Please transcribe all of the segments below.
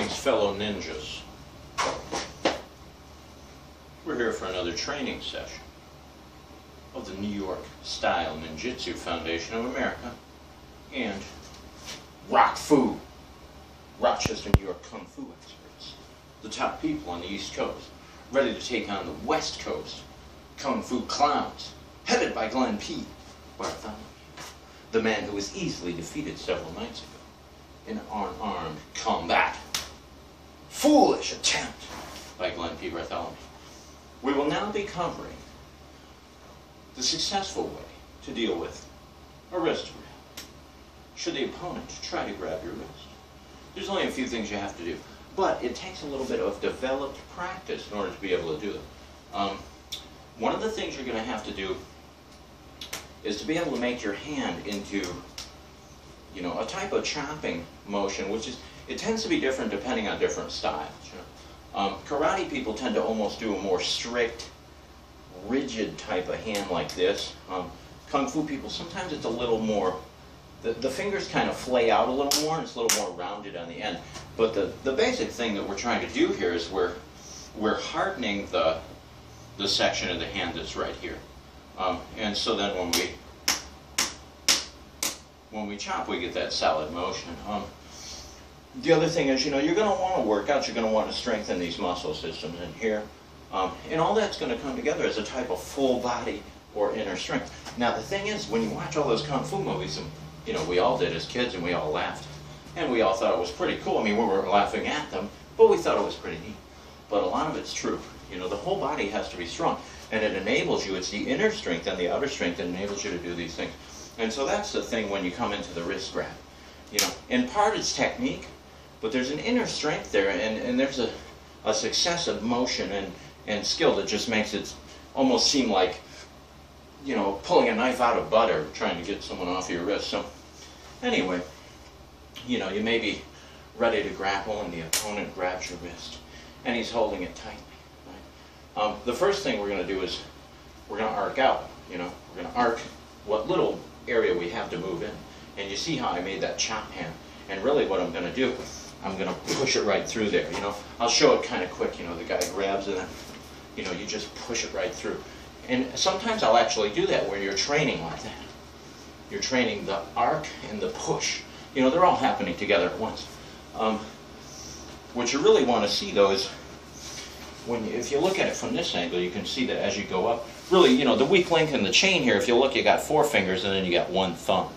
Greetings, fellow ninjas. We're here for another training session of the New York Style Ninjutsu Foundation of America and Rock Fu, Rochester, New York Kung Fu experts, the top people on the East Coast, ready to take on the West Coast Kung Fu clowns, headed by Glenn P. Bartholomew, the man who was easily defeated several nights ago in unarmed combat. Foolish attempt by Glenn P. Bartholomew. We will now be covering the successful way to deal with a wrist grab should the opponent try to grab your wrist. There's only a few things you have to do, but it takes a little bit of developed practice in order to be able to do it. One of the things you're going to have to do is to be able to make your hand into, a type of chopping motion, which is, it tends to be different depending on different styles. Karate people tend to almost do a more strict, rigid type of hand like this. Kung Fu people, sometimes it's a little more, the fingers kind of flay out a little more, and it's a little more rounded on the end. But the basic thing that we're trying to do here is we're hardening the section of the hand that's right here. And so then when we chop, we get that solid motion. The other thing is, you're going to want to work out, you're going to want to strengthen these muscle systems in here. And all that's going to come together as a type of full body or inner strength. Now the thing is, when you watch all those Kung Fu movies, and we all did as kids, and we all laughed, and we all thought it was pretty cool. I mean, we were laughing at them, but we thought it was pretty neat. But a lot of it's true. The whole body has to be strong, and it enables you, it's the inner strength and the outer strength that enables you to do these things. And so that's the thing when you come into the wrist grab. In part it's technique, but there's an inner strength there, and there's a successive motion and skill that just makes it almost seem like, pulling a knife out of butter, trying to get someone off your wrist. So anyway, you may be ready to grapple and the opponent grabs your wrist and he's holding it tightly. Right? The first thing we're going to do is we're going to arc out. We're going to arc what little area we have to move in. And you see how I made that chop hand. And really what I'm going to do, I'm going to push it right through there. I'll show it kind of quick. The guy grabs and then, you just push it right through. And sometimes I'll actually do that where you're training like that. You're training the arc and the push. They're all happening together at once. What you really want to see though is, if you look at it from this angle, you can see that as you go up, really, the weak link in the chain here, if you look, you got 4 fingers and then you got 1 thumb.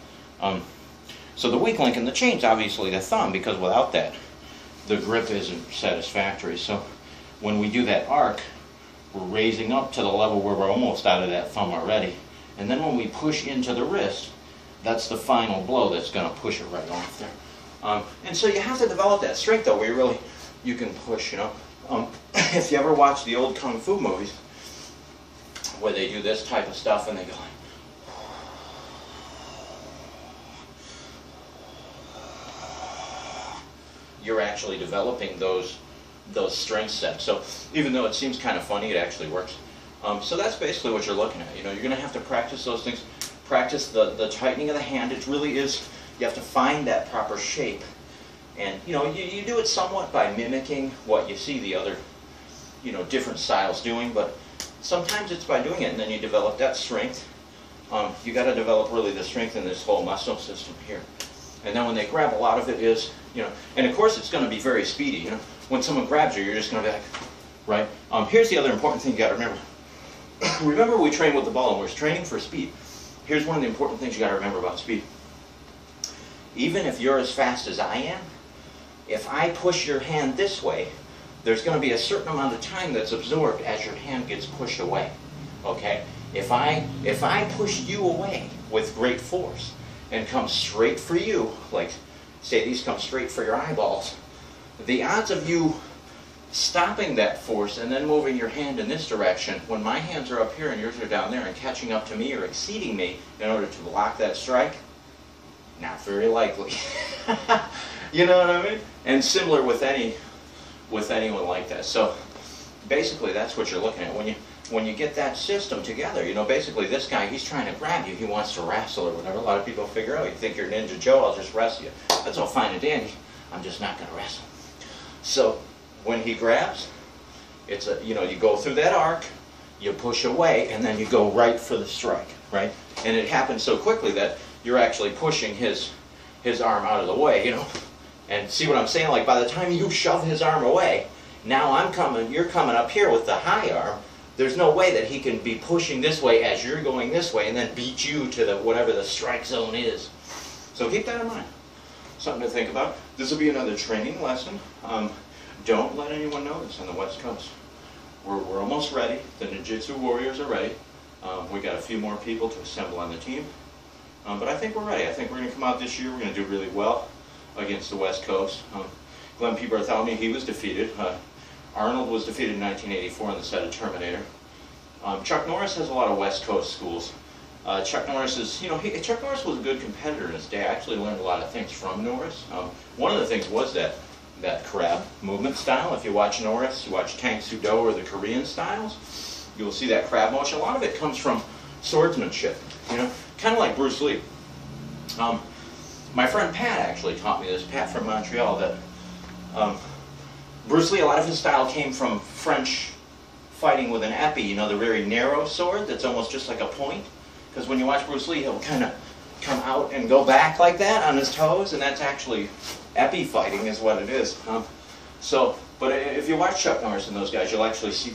So the weak link in the chain is obviously the thumb, because without that, the grip isn't satisfactory. So when we do that arc, we're raising up to the level where we're almost out of that thumb already. And then when we push into the wrist, that's the final blow that's going to push it right off there. And so you have to develop that strength though, where you can push, if you ever watch the old Kung Fu movies, where they do this type of stuff and they go like, you're actually developing those strength sets. So even though it seems kind of funny, it actually works. So that's basically what you're looking at. You're going to have to practice those things. Practice the tightening of the hand. It really is, you have to find that proper shape. And you do it somewhat by mimicking what you see the other, different styles doing, but sometimes it's by doing it, and then you develop that strength. You got to develop really the strength in this whole muscle system here. And then when they grab, a lot of it is, and of course it's going to be very speedy. When someone grabs you, you're just going to be like, right? Here's the other important thing you got to remember. Remember, we train with the ball, and we're training for speed. Here's one of the important things you got to remember about speed. Even if you're as fast as I am, if I push your hand this way, there's going to be a certain amount of time that's absorbed as your hand gets pushed away. Okay? If I push you away with great force and come straight for you, like say these come straight for your eyeballs, the odds of you stopping that force and then moving your hand in this direction, when my hands are up here and yours are down there, and catching up to me or exceeding me in order to block that strike, not very likely. You know what I mean? And similar with anyone like that. So basically that's what you're looking at. When you get that system together, basically this guy, he's trying to grab you, he wants to wrestle or whatever. A lot of people figure, oh, you think you're Ninja Joe, I'll just wrestle you. That's all fine and dandy. I'm just not going to wrestle. So when he grabs, it's a, you know, you go through that arc, you push away, and then you go right for the strike, right? And it happens so quickly that you're actually pushing his arm out of the way, you know. And see what I'm saying? Like, by the time you shove his arm away, now you're coming up here with the high arm. There's no way that he can be pushing this way as you're going this way and then beat you to the whatever the strike zone is. So keep that in mind. Something to think about. This will be another training lesson. Don't let anyone know this on the West Coast. We're almost ready. The Ninjutsu Warriors are ready. We got a few more people to assemble on the team. But I think we're ready. I think we're going to come out this year. We're going to do really well against the West Coast. Glenn P. Bartholomew, he was defeated. Arnold was defeated in 1984 in the set of Terminator. Chuck Norris has a lot of West Coast schools. Chuck Norris is, Chuck Norris was a good competitor in his day. I actually learned a lot of things from Norris. One of the things was that crab movement style. If you watch Norris, you watch Tang Soo Do or the Korean styles, you will see that crab motion. A lot of it comes from swordsmanship, kind of like Bruce Lee. My friend Pat actually taught me this, Pat from Montreal, that Bruce Lee, a lot of his style came from French fighting with an épée, the very narrow sword that's almost just like a point. Because when you watch Bruce Lee, he'll kind of come out and go back like that on his toes, and that's actually épée fighting is what it is. But if you watch Chuck Norris and those guys, you'll actually see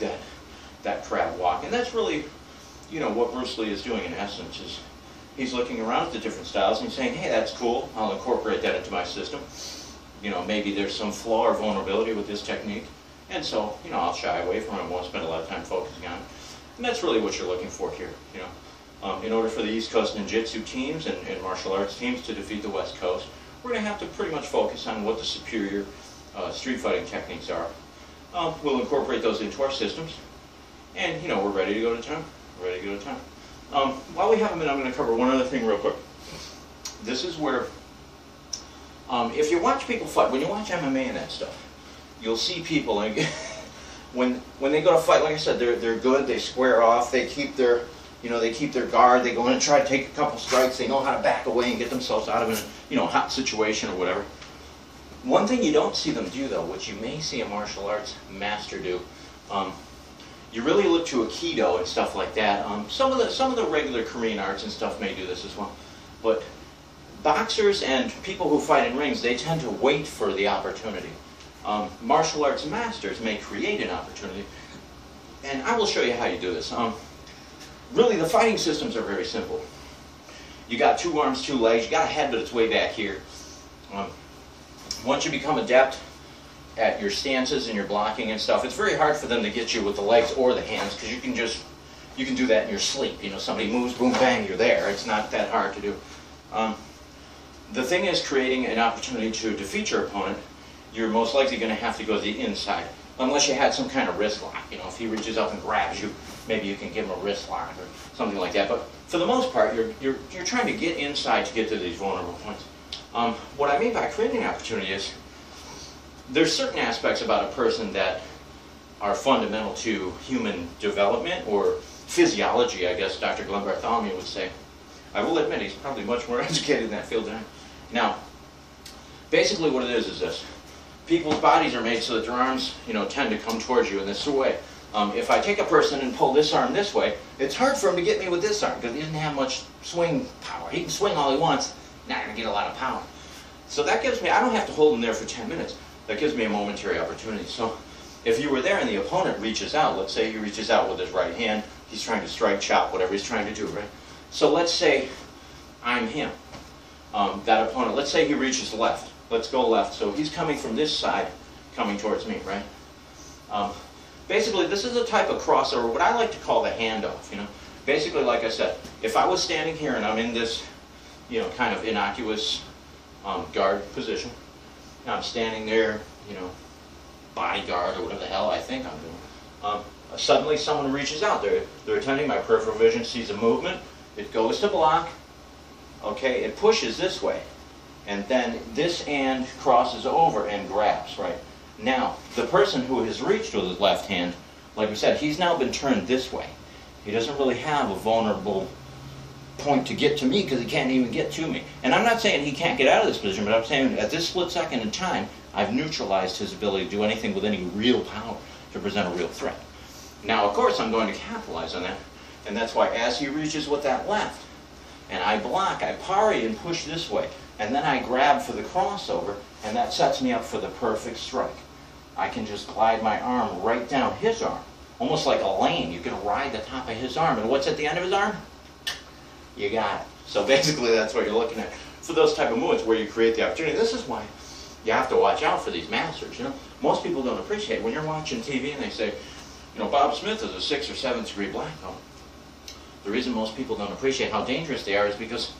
that crab walk. And that's really, what Bruce Lee is doing in essence is he's looking around at the different styles and he's saying, hey, that's cool, I'll incorporate that into my system. Maybe there's some flaw or vulnerability with this technique. And so, I'll shy away from it. I won't spend a lot of time focusing on it. And that's really what you're looking for here, In order for the East Coast Ninjutsu teams and martial arts teams to defeat the West Coast, we're going to have to pretty much focus on what the superior street fighting techniques are. We'll incorporate those into our systems. And, we're ready to go to town. While we have a minute, I'm going to cover one other thing real quick. This is where, if you watch people fight, when you watch MMA and that stuff, you'll see people, when they go to fight, like I said, they're good, they square off, they keep their guard, they go in and try to take a couple strikes, they know how to back away and get themselves out of a hot situation or whatever. One thing you don't see them do, though, which you may see a martial arts master do, you really look to Aikido and stuff like that. Some of the regular Korean arts and stuff may do this as well, but boxers and people who fight in rings, they tend to wait for the opportunity. Martial arts masters may create an opportunity, and I will show you how you do this. Really, the fighting systems are very simple. You got 2 arms, 2 legs, you got a head, but it's way back here. Once you become adept at your stances and your blocking and stuff, it's very hard for them to get you with the legs or the hands, because you can do that in your sleep. Somebody moves, boom, bang, you're there. It's not that hard to do. The thing is, creating an opportunity to defeat your opponent, you're most likely going to have to go to the inside, unless you had some kind of wrist lock. If he reaches up and grabs you, maybe you can give him a wrist lock or something like that. But for the most part, you're trying to get inside to get to these vulnerable points. What I mean by creating an opportunity is there's certain aspects about a person that are fundamental to human development or physiology, I guess Dr. Glenn Bartholomew would say. I will admit he's probably much more educated in that field than I am. Now, basically what it is this. People's bodies are made so that their arms, tend to come towards you in this way. If I take a person and pull this arm this way, it's hard for him to get me with this arm because he doesn't have much swing power. He can swing all he wants, not going to get a lot of power. So that gives me, I don't have to hold him there for 10 minutes. That gives me a momentary opportunity. So if you were there and the opponent reaches out, let's say he reaches out with his right hand, he's trying to strike, chop, whatever he's trying to do, right? So let's say I'm him. That opponent, let's say he reaches left. Let's go left. So he's coming from this side, coming towards me, right? Basically, this is a type of crossover, what I like to call the handoff, Basically, like I said, if I was standing here and I'm in this, kind of innocuous guard position, and I'm standing there, bodyguard or whatever the hell I think I'm doing, suddenly someone reaches out. They're attending, my peripheral vision sees a movement, it goes to block, okay, it pushes this way, and then this hand crosses over and grabs, right? Now, the person who has reached with his left hand, like we said, he's now been turned this way. He doesn't really have a vulnerable point to get to me because he can't even get to me. And I'm not saying he can't get out of this position, but I'm saying at this split second in time, I've neutralized his ability to do anything with any real power to present a real threat. Now, of course, I'm going to capitalize on that, and that's why as he reaches with that left, and I block, I parry and push this way, and then I grab for the crossover, and that sets me up for the perfect strike. I can just glide my arm right down his arm, almost like a lane. You can ride the top of his arm, and what's at the end of his arm? You got it. So basically that's what you're looking at for those type of movements where you create the opportunity. This is why you have to watch out for these masters. You know, most people don't appreciate when you're watching TV and they say, you know, Bob Smith is a 6th or 7th degree black belt. The reason most people don't appreciate how dangerous they are is because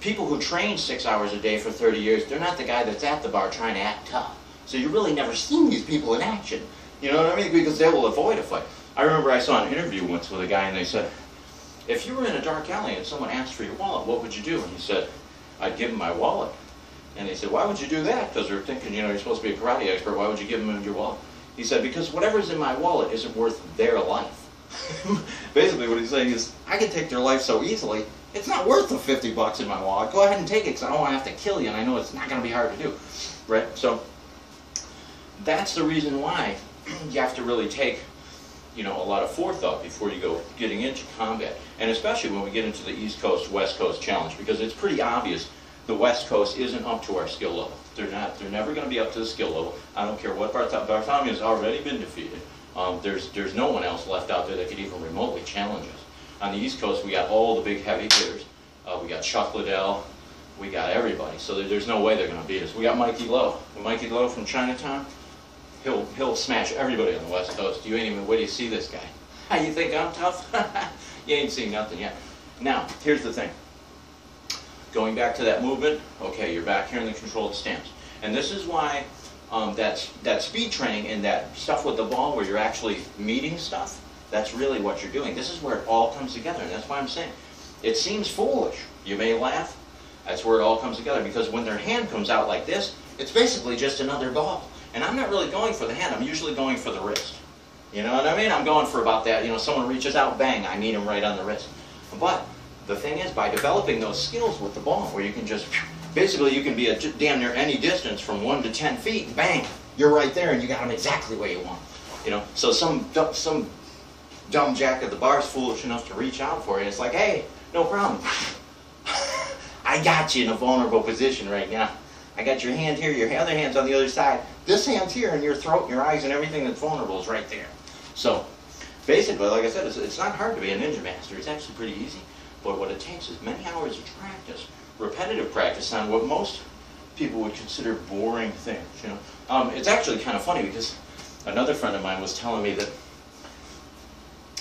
people who train 6 hours a day for 30 years, they're not the guy that's at the bar trying to act tough. So you really never seen these people in action. You know what I mean? Because they will avoid a fight. I remember I saw an interview once with a guy and they said, if you were in a dark alley and someone asked for your wallet, what would you do? And he said, I'd give him my wallet. And they said, why would you do that? Because they're thinking, you know, you're supposed to be a karate expert. Why would you give them your wallet? He said, because whatever's in my wallet isn't worth their life. Basically what he's saying is, I can take their life so easily, it's not worth the 50 bucks in my wallet. Go ahead and take it because I don't want to have to kill you and I know it's not going to be hard to do. Right? So that's the reason why you have to really take, you know, a lot of forethought before you go getting into combat. And especially when we get into the East Coast, West Coast challenge, because it's pretty obvious the West Coast isn't up to our skill level. They're not. They're never going to be up to the skill level. I don't care what Bartholomew has already been defeated. There's no one else left out there that could even remotely challenge us. On the East Coast, we got all the big heavy hitters. We got Chuck Liddell. We got everybody. So there's no way they're going to beat us. We got Mikey Lowe. Mikey Lowe from Chinatown. He'll smash everybody on the West Coast. You ain't even, where do you see this guy? How you think I'm tough? You ain't seen nothing yet. Now, here's the thing. Going back to that movement, okay, you're back here in the controlled stance. And this is why that speed training and that stuff with the ball where you're actually meeting stuff, that's really what you're doing. This is where it all comes together, and that's why I'm saying, it seems foolish. You may laugh. That's where it all comes together, because when their hand comes out like this, it's basically just another ball. And I'm not really going for the hand, I'm usually going for the wrist. You know what I mean? I'm going for about that, you know, someone reaches out, bang, I meet him right on the wrist. But the thing is, by developing those skills with the ball, where you can just, basically you can be at damn near any distance from 1 to 10 feet, bang, you're right there and you got them exactly where you want. You know, so some dumb jack at the bar is foolish enough to reach out for you. It's like, hey, no problem. I got you in a vulnerable position right now. I got your hand here, your other hand's on the other side. This hand's here, and your throat, and your eyes, and everything that's vulnerable is right there. So, basically, like I said, it's not hard to be a ninja master. It's actually pretty easy. But what it takes is many hours of practice, repetitive practice on what most people would consider boring things. You know, it's actually kind of funny because another friend of mine was telling me that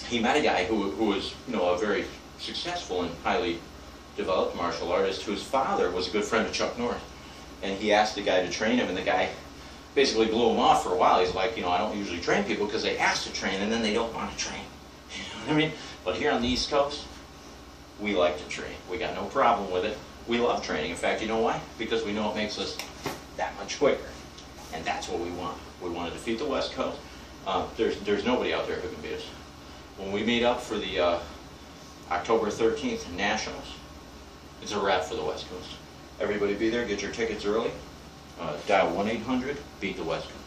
he met a guy who was, you know, a very successful and highly developed martial artist whose father was a good friend of Chuck Norris. And he asked the guy to train him, and the guy basically blew him off for a while. He's like, you know, I don't usually train people because they ask to train and then they don't want to train. You know what I mean? But here on the East Coast, we like to train. We got no problem with it. We love training. In fact, you know why? Because we know it makes us that much quicker. And that's what we want. We want to defeat the West Coast. There's nobody out there who can beat us. When we meet up for the October 13th Nationals, it's a wrap for the West Coast. Everybody be there, get your tickets early. Dial 1-800, beat the West Coast.